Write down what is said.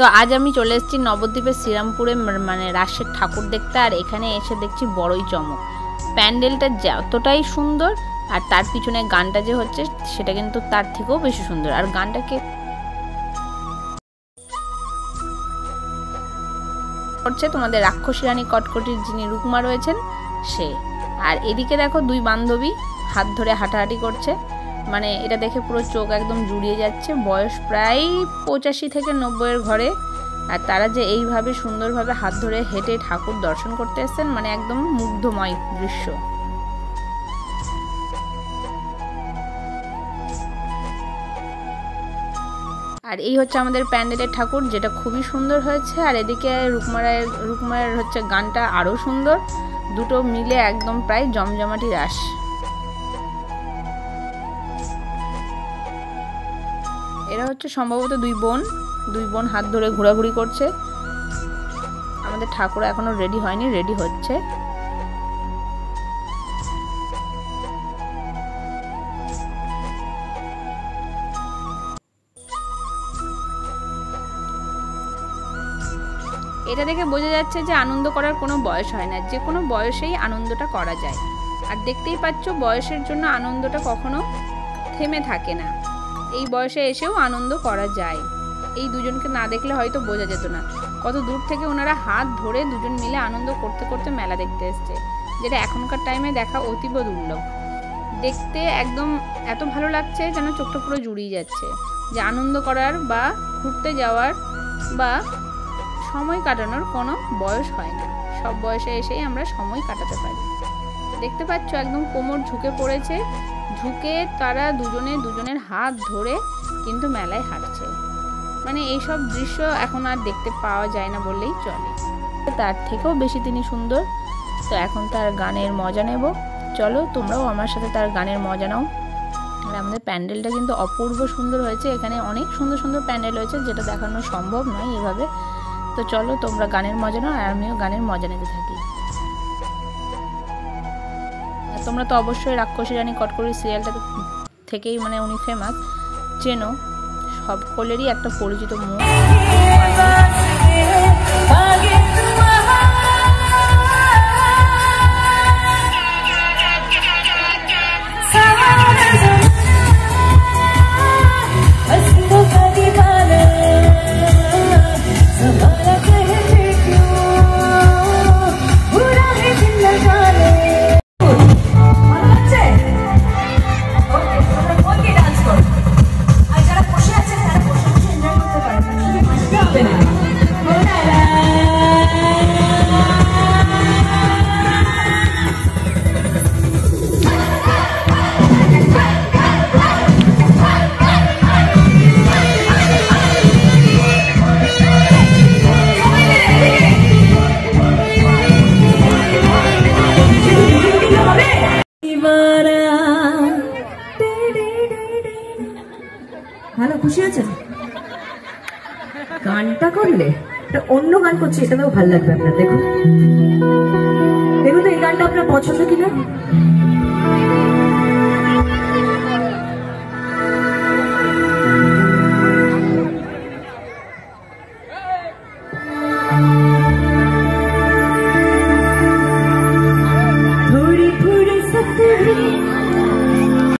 তো আজ আমি চলে এসেছি নবদ্বীপের শ্রীরামপুরে মানে রাসের ঠাকুর দেখতে। আর এখানে এসে দেখছি বড়ই চমক, প্যান্ডেলটা যতটাই সুন্দর আর তার পিছনে গানটা যে হচ্ছে সেটা কিন্তু তার থেকেও বেশি সুন্দর। আর গানটাকে করছে তোমাদের রাক্ষসী রানী কটকটির যিনি রুকমা রয়েছেন সে। আর এদিকে দেখো দুই বান্ধবী হাত ধরে হাঁটাহাঁটি করছে, মানে এটা দেখে পুরো চোখ একদম জুড়িয়ে যাচ্ছে। বয়স প্রায় 85 থেকে 90-এর ঘরে, আর তারা যে এইভাবে সুন্দরভাবে হাত ধরে হেঁটে ঠাকুর দর্শন করতে এসেছেন, মানে একদম মুগ্ধময় দৃশ্য। আর এই হচ্ছে আমাদের প্যান্ডেলের ঠাকুর, যেটা খুবই সুন্দর হয়েছে। আর এদিকে রুকমায়ের হচ্ছে গানটা আরও সুন্দর, দুটো মিলে একদম প্রায় জমজমাটি রাস। এরা হচ্ছে সম্ভবত দুই বোন হাত ধরে ঘোরাঘুরি করছে। আমাদের ঠাকুর এখনো রেডি হয়নি, রেডি হচ্ছে। এটা দেখে বোঝা যাচ্ছে যে আনন্দ করার কোনো বয়স হয় না, যে কোনো বয়সেই আনন্দটা করা যায়। আর দেখতেই পাচ্ছ বয়সের জন্য আনন্দটা কখনো থেমে থাকে না, এই বয়সে এসেও আনন্দ করা যায়। এই দুজনকে না দেখলে হয়তো বোঝা যেত না কত দূর থেকে ওনারা হাত ধরে দুজন মিলে আনন্দ করতে করতে মেলা দেখতে এসছে, যেটা এখনকার টাইমে দেখা অতীব দুর্লভ। দেখতে একদম এত ভালো লাগছে যেন চোখটা পুরো জুড়িয়ে যাচ্ছে, যে আনন্দ করার বা ঘুরতে যাওয়ার বা সময় কাটানোর কোনো বয়স হয় না, সব বয়সে এসেই আমরা সময় কাটাতে পারি। দেখতে পাচ্ছ একদম কোমর ঝুঁকে পড়েছে, ঝুঁকে তারা দুজনের হাত ধরে কিন্তু মেলায় হাঁটছে। মানে এইসব দৃশ্য এখন আর দেখতে পাওয়া যায় না বললেই চলে, তার থেকেও বেশি তিনি সুন্দর। তো এখন তার গানের মজা নেব, চলো তোমরাও আমার সাথে তার গানের মজা নাও। আর আমাদের প্যান্ডেলটা কিন্তু অপূর্ব সুন্দর হয়েছে, এখানে অনেক সুন্দর সুন্দর প্যান্ডেল হয়েছে যেটা দেখানো সম্ভব নয় এভাবে। তো চলো তোমরা গানের মজা নাও আর আমিও গানের মজা নিতে থাকি। তোমরা তো অবশ্যই রাক্ষসী রানী কটকটি সিরিয়ালটা থেকেই মানে উনি ফেমাস, চেনো, সকলেরই একটা পরিচিত মুখ। ভালো খুশি আছেন? গানটা করলে অন্য গান করছে, এটাতেও ভালো লাগবে আপনার। দেখুন তো এই গানটা আপনার পছন্দ কিনা।